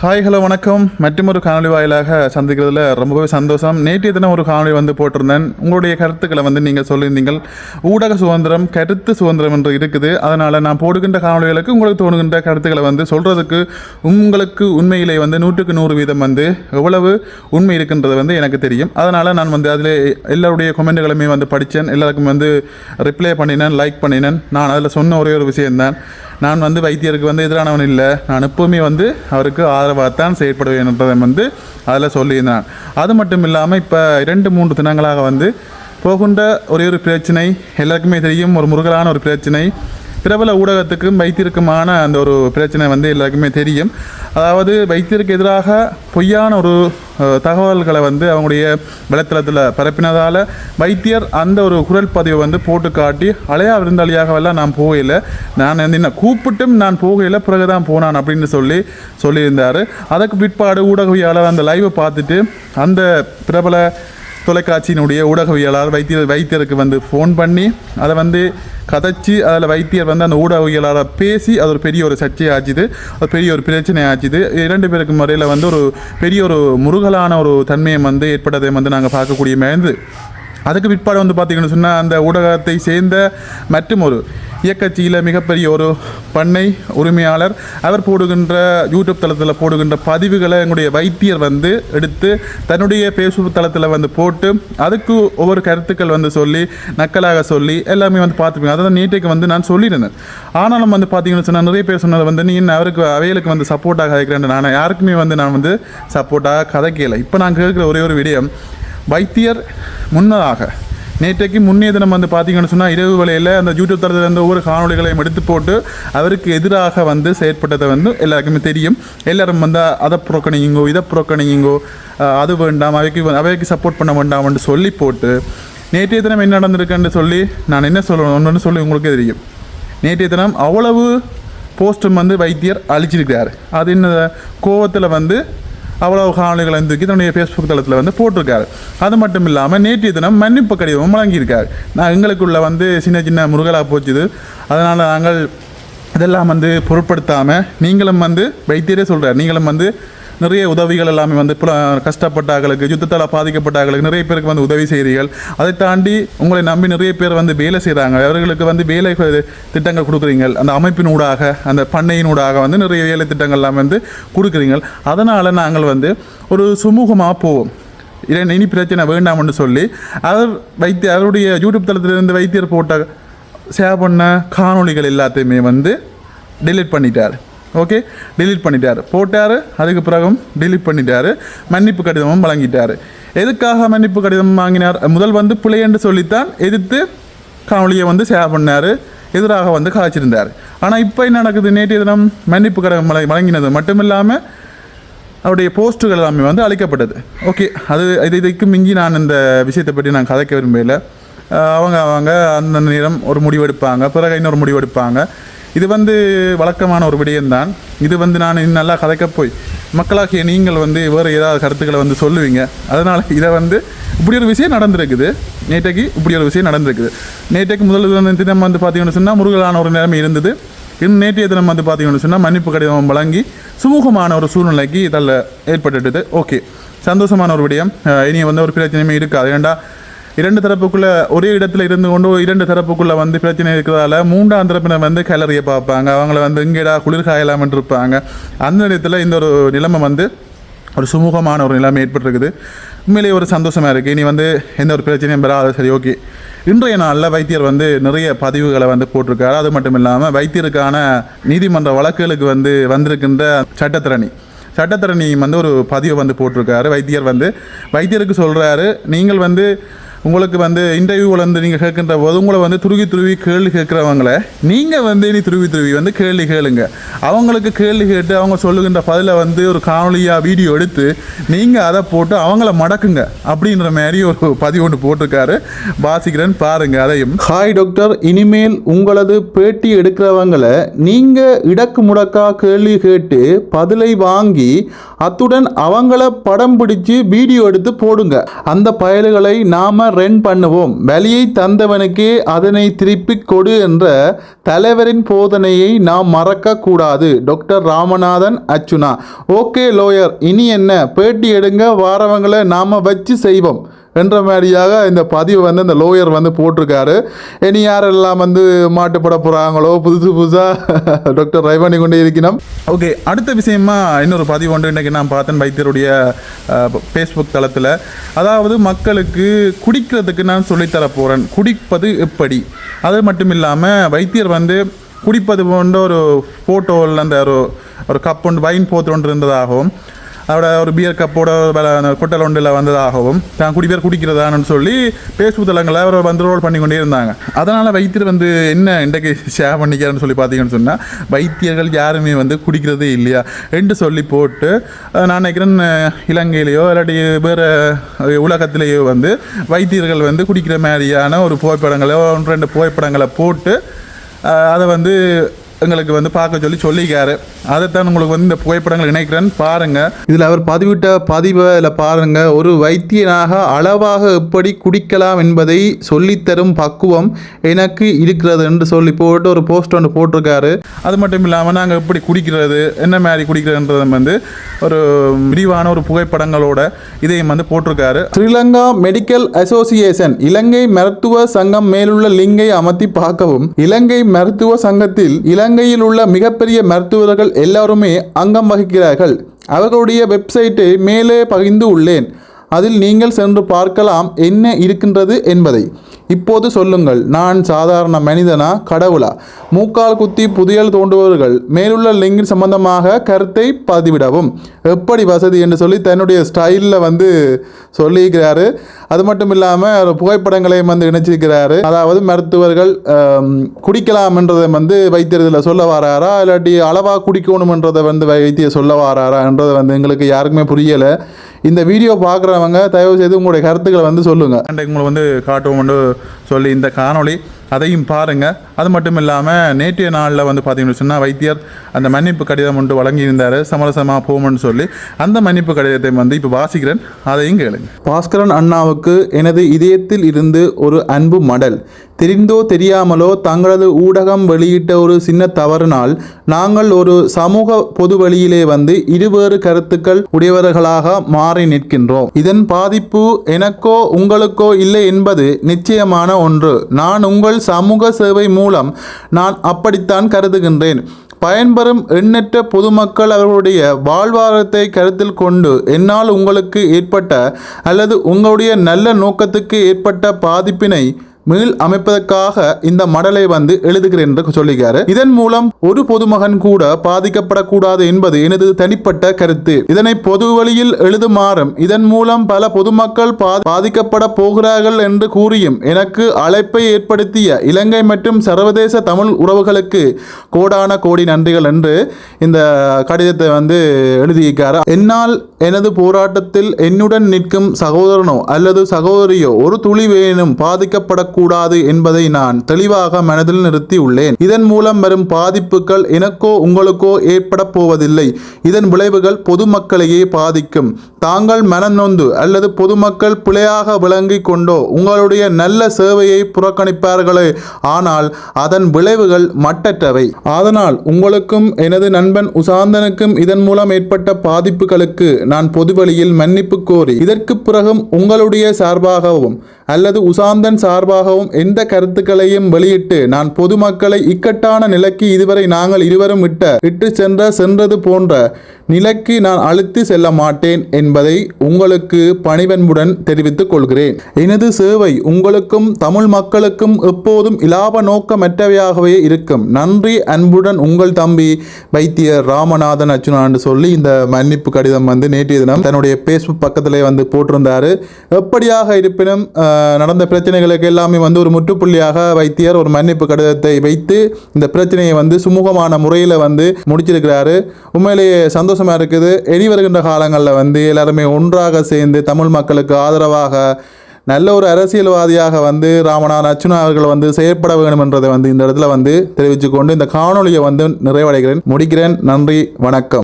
Hi hello வணக்கம். மற்றும் ஒரு காணொலி வாயிலாக சந்திக்கிறதுல ரொம்பவே சந்தோஷம். நேற்றைய தினம் ஒரு காணொலி வந்து போட்டிருந்தேன். உங்களுடைய கருத்துக்களை வந்து நீங்கள் சொல்லியிருந்தீங்கள். ஊடக சுதந்திரம், கருத்து சுதந்திரம் என்று இருக்குது. அதனால் நான் போடுகின்ற காணொலிகளுக்கு உங்களுக்கு தோணுகின்ற கருத்துக்களை வந்து சொல்கிறதுக்கு உங்களுக்கு உண்மையிலே வந்து 100% வந்து எவ்வளவு உண்மை இருக்கின்றது வந்து எனக்கு தெரியும். அதனால் நான் வந்து அதில் எல்லாருடைய கமெண்ட்டுகளுமே வந்து படித்தேன். எல்லாருக்கும் வந்து ரிப்ளை பண்ணினேன், லைக் பண்ணினேன். நான் அதில் சொன்ன ஒரே ஒரு விஷயம்தான், நான் வந்து வைத்தியருக்கு வந்து எதிரானவன் இல்லை, நான் எப்போவுமே வந்து அவருக்கு ஆதரவாகத்தான் செயற்படுவேன் என்றதை வந்து அதில் சொல்லியிருந்தான். அது மட்டும் இல்லாமல் இப்போ 2-3 தினங்களாக வந்து போகின்ற ஒரே ஒரு பிரச்சனை எல்லாருக்குமே தெரியும், ஒரு முருகலான ஒரு பிரச்சனை, பிரபல ஊடகத்துக்கும் வைத்தியருக்குமான அந்த ஒரு பிரச்சனை வந்து எல்லாருக்குமே தெரியும். அதாவது வைத்தியருக்கு எதிராக பொய்யான ஒரு தகவல்களை வந்து அவங்களுடைய வலைத்தளத்தில் பரப்பினதால் வைத்தியர் அந்த ஒரு குரல் பதிவை வந்து போட்டு காட்டி அலையா விருந்தாளியாகவெல்லாம் நான் போகலை, நான் என்ன கூப்பிட்டும் நான் போகலை, பிறகு தான் போனான் அப்படின்னு சொல்லியிருந்தார். அதுக்கு பிற்பாடு ஊடகவியாளர் அந்த லைவை பார்த்துட்டு அந்த பிரபல தொலைக்காட்சியினுடைய ஊடகவியலாளர் வைத்தியருக்கு வந்து ஃபோன் பண்ணி அதை வந்து கதைச்சி அதில் வைத்தியர் வந்து அந்த ஊடகவியலாளரை பேசி அது ஒரு பெரிய ஒரு சர்ச்சை ஆச்சுது, ஒரு பெரிய ஒரு பிரச்சனை ஆச்சுது. 2 பேருக்கு முறையில் வந்து ஒரு பெரிய ஒரு முருகலான ஒரு தன்மையை வந்து ஏற்பட்டதை வந்து நாங்கள் பார்க்கக்கூடிய மேந்து. அதுக்கு பிற்பாடு வந்து பார்த்திங்கன்னு சொன்னால் அந்த ஊடகத்தை சேர்ந்த மற்றும் ஒரு இயக்கட்சியில் மிகப்பெரிய ஒரு பண்ணை உரிமையாளர் அவர் போடுகின்ற யூடியூப் தளத்தில் போடுகின்ற பதிவுகளை எங்களுடைய வைத்தியர் வந்து எடுத்து தன்னுடைய ஃபேஸ்புக் தளத்தில் வந்து போட்டு அதுக்கு ஒவ்வொரு கருத்துக்கள் வந்து சொல்லி நக்கலாக சொல்லி எல்லாமே வந்து பார்த்துப்பீங்க. அதாவது நீட்டைக்கு வந்து நான் சொல்லியிருந்தேன். ஆனாலும் வந்து பார்த்திங்கன்னு சொன்னால் நிறைய பேர் சொன்னது வந்து நீ அவருக்கு அவைகளுக்கு வந்து சப்போர்ட்டாக கதைக்கிறேன். நான் யாருக்குமே வந்து நான் வந்து சப்போர்ட்டாக கதைக்கலை. இப்போ நான் கேட்குற ஒரே ஒரு விடயம், வைத்தியர் முன்னதாக நேற்றைக்கு முன்னே தினம் வந்து பார்த்தீங்கன்னு சொன்னால் இரவு வேளையில் அந்த யூடியூப் தளத்தில் இருந்த ஒவ்வொரு காணொலிகளையும் எடுத்து போட்டு அவருக்கு எதிராக வந்து செயற்பட்டதை வந்து எல்லாருக்குமே தெரியும். எல்லாரும் வந்து அதை புறக்கணிங்கோ இதை புறக்கணிங்கோ அது வேண்டாம் அவைக்கு சப்போர்ட் பண்ண வேண்டாம்னு சொல்லி போட்டு நேற்றைய தினம் என்ன நடந்திருக்குன்னு சொல்லி நான் என்ன சொல்லணும் ஒன்று சொல்லி உங்களுக்கு தெரியும். நேற்றைய தினம் அவ்வளவு போஸ்டும் வந்து வைத்தியர் அழிச்சிருக்கிறார். அது என்ன கோவத்தில் வந்து அவ்வளோ காணொலிகளை தூக்கி தன்னுடைய ஃபேஸ்புக் தளத்தில் வந்து போட்டிருக்காரு. அது மட்டும் இல்லாமல் நேற்றைய தினம் மன்னிப்பு கடிதமும் வழங்கியிருக்கார். நான் எங்களுக்குள்ள வந்து சின்ன முருகலாக போச்சுது, அதனால் நாங்கள் இதெல்லாம் வந்து பொருட்படுத்தாமல் நீங்களும் வந்து வைத்தியரே சொல்கிறார், நீங்களும் வந்து நிறைய உதவிகள் எல்லாமே வந்து கஷ்டப்பட்டார்களுக்கு யுத்தத்தால் பாதிக்கப்பட்டார்களுக்கு நிறைய பேருக்கு வந்து உதவி செய்கிறீர்கள். அதை தாண்டி உங்களை நம்பி நிறைய பேர் வந்து வேலை செய்கிறாங்க, அவர்களுக்கு வந்து வேலை திட்டங்கள் கொடுக்குறீங்க. அந்த அமைப்பினூடாக அந்த பண்ணையினூடாக வந்து நிறைய வேலை திட்டங்கள் எல்லாம் வந்து கொடுக்குறீங்க. அதனால் நாங்கள் வந்து ஒரு சுமூகமாக போவோம், இனி பிரச்சனை வேண்டாம்னு சொல்லி அவருடைய யூடியூப் தளத்திலிருந்து வைத்தியர் போட்ட ஷேர் பண்ண காணொலிகள் எல்லாத்தையுமே வந்து டெலீட் பண்ணிட்டார். ஓகே, டெலீட் பண்ணிட்டார், போட்டார். அதுக்கு பிறகும் டெலீட் பண்ணிட்டார். மன்னிப்பு கடிதமும் வழங்கிட்டார். எதுக்காக மன்னிப்பு கடிதம் வாங்கினார்? முதல் வந்து பிழை என்று சொல்லித்தான் எதிர்த்து காணொலியை வந்து ஷேர் பண்ணார், எதிராக வந்து காய்ச்சிருந்தார். ஆனால் இப்போ என்ன நடக்குது, நேற்றைய தினம் மன்னிப்பு கடிதம் வழங்கினது மட்டும் இல்லாமல் அவருடைய போஸ்ட்டுகள் எல்லாமே வந்து அழிக்கப்பட்டது. ஓகே, இதுக்கு மிஞ்சி நான் இந்த விஷயத்தை பற்றி நான் கதைக்க விரும்பல. அவங்க அந்த நேரம் ஒரு முடிவெடுப்பாங்க, பிறகு இன்னொரு முடிவெடுப்பாங்க. இது வந்து வழக்கமான ஒரு விடயம்தான். இது வந்து நான் நல்லா கதைக்க போய் மக்களாகிய நீங்கள் வந்து வேறு ஏதாவது கருத்துக்களை வந்து சொல்லுவீங்க. அதனால் இதை வந்து இப்படி ஒரு விஷயம் நடந்திருக்குது. நேற்றைக்கு இப்படி ஒரு விஷயம் நடந்திருக்குது. நேற்றைக்கு முதல் தினம் வந்து பார்த்திங்கன்னு சொன்னால் முருகலான ஒரு நிலைமை இருந்தது. இன்னும் நேற்றைய தினம் வந்து பார்த்திங்கன்னு சொன்னால் மன்னிப்பு கடிதம் வழங்கி சுமூகமான ஒரு சூழ்நிலைக்கு இதில் ஏற்பட்டுட்டுது. ஓகே, சந்தோஷமான ஒரு விடயம். இனி வந்து ஒரு பிரச்சனையுமே இருக்காது. ஏண்டா 2 தரப்புக்குள்ளே ஒரே இடத்துல இருந்து கொண்டு 2 தரப்புக்குள்ளே வந்து பிரச்சனை இருக்கிறதால 3ஆம் தரப்பினர் வந்து கேலரியை பார்ப்பாங்க, அவங்கள வந்து இங்கேடா குளிர்காயலாமன் இருப்பாங்க. அந்த இடத்துல இந்த ஒரு நிலைமை வந்து ஒரு சுமூகமான ஒரு நிலைமை ஏற்பட்டிருக்குது. உண்மையிலேயே ஒரு சந்தோஷமாக இருக்குது. இனி வந்து எந்த ஒரு பிரச்சனையும் பெறாது. சரி, ஓகே. இன்றைய நாளில் வைத்தியர் வந்து நிறைய பதிவுகளை வந்து போட்டிருக்காரு. அது மட்டும் இல்லாமல் வைத்தியருக்கான நீதிமன்ற வழக்குகளுக்கு வந்து வந்திருக்கின்ற சட்டத்தரணி வந்து ஒரு பதிவை வந்து போட்டிருக்காரு. வைத்தியருக்கு சொல்கிறாரு, நீங்கள் வந்து உங்களுக்கு வந்து இன்டர்வியூவில் வந்து நீங்கள் கேட்கின்ற போது உங்களை வந்து துருவி கேள்வி கேட்குறவங்கள நீங்கள் வந்து இனி துருவி வந்து கேள்வி கேளுங்க. அவங்களுக்கு கேள்வி கேட்டு அவங்க சொல்லுகின்ற பதிலை வந்து ஒரு காணொலியாக வீடியோ எடுத்து நீங்கள் அதை போட்டு அவங்கள மடக்குங்க அப்படின்ற மாதிரி ஒரு பதிவு ஒன்று போட்டிருக்காரு. வாசிக்கிறேன், பாருங்கள் அதையும். ஹாய் டாக்டர், இனிமேல் உங்களது பேட்டி எடுக்கிறவங்களை நீங்கள் இடக்கு முடக்கா கேள்வி கேட்டு பதிலை வாங்கி அத்துடன் அவங்கள படம் பிடிச்சு வீடியோ எடுத்து போடுங்க. அந்த பயல்களை நாம ரெண்ட் பண்ணுவோம், வலியை தந்தவனுக்கே அதனை திருப்பி கொடு என்ற தலைவரின் போதனையை நாம் மறக்க கூடாது. Doctor Ramanathan Archuna. Okay lower, இனி என்ன பேட்டி எடுங்க, வாரவங்களை நாம வச்சு செய்வோம் என்ற மாதிரியாக இந்த பதிவு வந்து இந்த லோயர் வந்து போட்டிருக்காரு. இனி யாரெல்லாம் வந்து மாட்டுப்பட போகிறாங்களோ புதுசாக டாக்டர் ட்ரை பண்ணி கொண்டே இருக்கணும். ஓகே, அடுத்த விஷயமா இன்னொரு பதிவு ஒன்று இன்றைக்கி நான் பார்த்தேன் வைத்தியருடைய ஃபேஸ்புக் தளத்தில். அதாவது மக்களுக்கு குடிக்கிறதுக்கு நான் சொல்லித்தர போகிறேன், குடிப்பது எப்படி. அது மட்டும் இல்லாமல் வைத்தியர் வந்து குடிப்பது போன்ற ஒரு ஃபோட்டோவில் அந்த ஒரு கப் ஒன்று வைன் போத்து ஒன்று இருந்ததாகவும் அதோட ஒரு பியர் கப்போட கொட்டல் ஒன்றில் வந்ததாகவும் தான் குடிப்பேர் குடிக்கிறதான்னு சொல்லி ஃபேஸ்புக் தளங்களை அவர் வந்து ரோல் பண்ணி கொண்டே இருந்தாங்க. அதனால் வைத்தியர் வந்து என்ன இன்றைக்கு ஷேர் பண்ணிக்கிறான்னு சொல்லி பார்த்தீங்கன்னு சொன்னால், வைத்தியர்கள் யாருமே வந்து குடிக்கிறதே இல்லையா என்று சொல்லி போட்டு நான் நினைக்கிறேன் இலங்கையிலேயோ இல்லாட்டி வேறு உலகத்திலேயோ வந்து வைத்தியர்கள் வந்து குடிக்கிற மாதிரியான ஒரு புகைப்படங்களோ 1-2 புகைப்படங்களை போட்டு அதை வந்து எங்களுக்கு வந்து பார்க்க சொல்லிக்காரு. அதைத்தான் உங்களுக்கு வந்து இந்த புகைப்படங்கள் இணைக்கிறேன்னு பாருங்கள். இதில் அவர் பதிவிட்ட பதிவை இதில் பாருங்கள். ஒரு வைத்தியனாக அளவாக எப்படி குடிக்கலாம் என்பதை சொல்லித்தரும் பக்குவம் எனக்கு இருக்கிறது என்று சொல்லி போட்டு ஒரு போஸ்ட் ஒன்று போட்டிருக்காரு. அது மட்டும் இல்லாமல் நாங்கள் எப்படி குடிக்கிறது, என்ன மாதிரி குடிக்கிறதுன்றதை வந்து ஒரு விரிவான ஒரு புகைப்படங்களோட இதையும் வந்து போட்டிருக்காரு. ஸ்ரீலங்கா மெடிக்கல் அசோசியேஷன் இலங்கை மருத்துவ சங்கம் மேலுள்ள லிங்கை அமர்த்தி பார்க்கவும். இலங்கை மருத்துவ சங்கத்தில் இலங்கையில் உள்ள மிகப்பெரிய மருத்துவர்கள் எல்லாருமே அங்கம் வகிக்கிறார்கள். அவர்களுடைய வெப்சைட்டை மேலே பகிர்ந்து உள்ளேன். அதில் நீங்கள் சென்று பார்க்கலாம் என்ன இருக்கின்றது என்பதை. இப்போது சொல்லுங்கள், நான் சாதாரண மனிதனா கடவுளா? மூக்கால் குத்தி புதையல் தோண்டுபவர்கள் மேலுள்ள லிங்கின் சம்பந்தமாக கருத்தை பதிவிடவும் எப்படி வசதி என்று சொல்லி தன்னுடைய ஸ்டைலில் வந்து சொல்லியிருக்கிறாரு. அது மட்டும் இல்லாமல் புகைப்படங்களையும் வந்து இணைச்சிருக்கிறாரு. அதாவது மருத்துவர்கள் குடிக்கலாம் என்றதை வந்து வைத்தியத்தில் சொல்ல வராரா, இல்லாட்டி அளவாக குடிக்கணும்ன்றதை வந்து வைத்தியர் சொல்ல வராரா என்றதை வந்து எங்களுக்கு யாருக்குமே புரியலை. இந்த வீடியோ பார்க்குறவங்க தயவு செய்து உங்களுடைய கருத்துக்களை வந்து சொல்லுங்கள். உங்களை வந்து காட்டுவோம்னு சொல்லி இந்த காணொளி அதையும் பாருங்கள். அது மட்டும் இல்லாமல் நேற்றைய நாளில் வந்து பார்த்தீங்கன்னு சொன்னால் வைத்தியர் அந்த மன்னிப்பு கடிதம் ஒன்று வழங்கியிருந்தார், சமரசமாக போகும்னு சொல்லி. அந்த மன்னிப்பு கடிதத்தை வந்து இப்போ வாசிக்கிறேன், அதையும் கேளுங்க. பாஸ்கரன் அண்ணாவுக்கு எனது இதயத்தில் இருந்து ஒரு அன்பு மடல். தெரிந்தோ தெரியாமலோ தங்களது ஊடகம் வெளியிட்ட ஒரு சின்ன தவறினால் நாங்கள் ஒரு சமூக பொது வழியிலே வந்து இருவேறு கருத்துக்கள் உடையவர்களாக மாறி நிற்கின்றோம். இதன் பாதிப்பு எனக்கோ உங்களுக்கோ இல்லை என்பது நிச்சயமான ஒன்று. நான் உங்கள் சமூக சேவை மூலம் நான் அப்படித்தான் கருதுகின்றேன். பயன்பெறும் எண்ணற்ற பொதுமக்கள் அவர்களுடைய வாழ்வாதாரத்தை கருத்தில் கொண்டு என்னால் உங்களுக்கு ஏற்பட்ட அல்லது உங்களுடைய நல்ல நோக்கத்துக்கு ஏற்பட்ட பாதிப்பினை மீள் அமைப்பதற்காக இந்த மடலை வந்து எழுதுகிறேன் என்று சொல்லுகிறார். இதன் மூலம் ஒரு பொதுமகன் கூட பாதிக்கப்படக்கூடாது என்பது எனது தனிப்பட்ட கருத்து. இதனை பொது வழியில் எழுதுமாறும் இதன் மூலம் பல பொதுமக்கள் பாதிக்கப்பட போகிறார்கள் என்று கூறியும் எனக்கு அழைப்பை ஏற்படுத்திய இலங்கை மற்றும் சர்வதேச தமிழ் உறவுகளுக்கு கோடான கோடி நன்றிகள் என்று இந்த கடிதத்தை வந்து எழுதியிருக்கார். என்னால் எனது போராட்டத்தில் என்னுடன் நிற்கும் சகோதரனோ அல்லது சகோதரியோ ஒரு துளி வேணும் பாதிக்கப்பட கூடாது என்பதை நான் தெளிவாக மனதில் நிறுத்தி உள்ளேன். இதன் மூலம் வரும் பாதிப்புகள் எனக்கோ உங்களுக்கோ ஏற்பட போவதில்லை. இதன் விளைவுகள் பொதுமக்களையே பாதிக்கும். தாங்கள் மனநொந்து அல்லது பொதுமக்கள் பிழையாக விளங்கி கொண்டோ உங்களுடைய நல்ல சேவையை புறக்கணிப்பார்களே, ஆனால் அதன் விளைவுகள் மட்டற்றவை. அதனால் உங்களுக்கும் எனது நண்பன் உசாந்தனுக்கும் இதன் மூலம் ஏற்பட்ட பாதிப்புகளுக்கு நான் பொதுவழியில் மன்னிப்பு கோரி இதற்கு பிறகும் உங்களுடைய சார்பாகவும் அல்லது உசாந்தன் சார்பாகவும் எந்த கருத்துக்களையும் வெளியிட்டு நான் பொதுமக்களை இக்கட்டான நிலைக்கு இதுவரை நாங்கள் இருவரும் இட்டு சென்றது போன்ற நிலைக்கு நான் அழுத்தி செல்ல மாட்டேன் என்பதை உங்களுக்கு பணிவன்புடன் தெரிவித்துக் கொள்கிறேன். எனது சேவை உங்களுக்கும் தமிழ் மக்களுக்கும் எப்போதும் இலாப நோக்கமற்றவையாகவே இருக்கும். நன்றி, அன்புடன் உங்கள் தம்பி வைத்தியர் ராமநாதன் அர்ச்சுனா என்று சொல்லி இந்த மன்னிப்பு கடிதம் வந்து நேற்றைய தினம் தன்னுடைய ஃபேஸ்புக் பக்கத்திலே வந்து போட்டிருந்தாரு. எப்படியாக இருப்பினும் நடந்த பிரச்சனைகளுக்கு எல்லாமே வந்து ஒரு முற்றுப்புள்ளியாக வைத்தியர் ஒரு மன்னிப்பு கடிதத்தை வைத்து இந்த பிரச்சனையை வந்து சுமூகமான முறையில் வந்து முடிச்சிருக்கிறாரு. உண்மையிலேயே சந்தோஷமாக இருக்குது. இனி வருகின்ற காலங்களில் வந்து எல்லாருமே ஒன்றாக சேர்ந்து தமிழ் மக்களுக்கு ஆதரவாக நல்ல ஒரு அரசியல்வாதியாக வந்து ராமநாதன் அர்ச்சுனா அவர்கள் வந்து செயற்பட வேண்டும் என்றதை வந்து இந்த இடத்துல வந்து தெரிவித்துக்கொண்டு இந்த காணொலியை வந்து நிறைவடைகிறேன், முடிக்கிறேன். நன்றி, வணக்கம்.